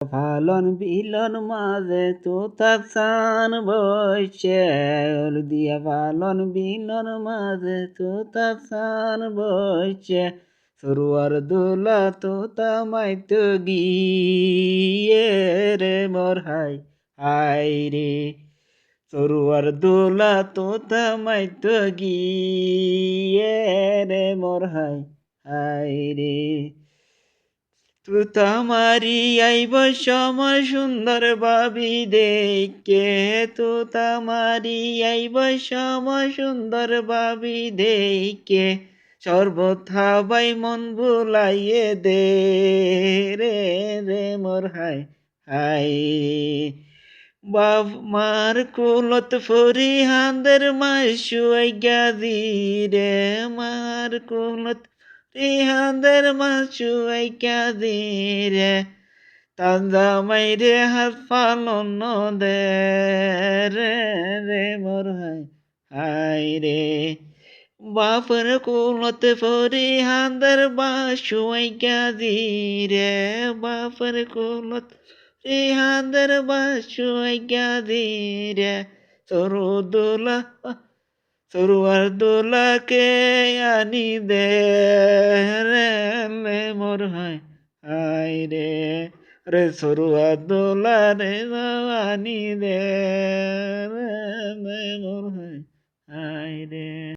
ফালন বিলন মাঝে তোতার চান বইছে, হলদিয়া ফালন বিলন মাঝে তোতার চান বইছে। সরুয়ার দোলা তোতা মাইতো গিয়ে রে মোর হাই হাই রে। সরুয়ার দোলা তোতা মাইতো গিয়ে রে মোর হাই হাই রে। তুতা মারি আইব সময় সুন্দর ভাবি দেখে, তুতা মারি আইব সময় সুন্দর ভাবি দেখে। সর্বথা বাই মন ভুলাইয়ে দে রে রে মোর হাই হাই। বাপ মার কুলত ফরি হাঁদের মাসুয়াই গাদি রে, মার কুলত হাঁদের মাসুয়াই গাদি রে। তান্দা মাইরে হাত ফালন দে রে রে মোর হাই হাই রে। বাপর কুলতে ফরি হাঁদের বাসুয়াই গাদি রে, বাপর কুলত হাঁদের বাসুয়াই গাদি রে। সরু দোলা সরুয়ার দোলাকে আনি দে রে মোর হাই হাই রে। রে সরুয়ার দোলা রে আনি দে রে মোর হাই হাই রে।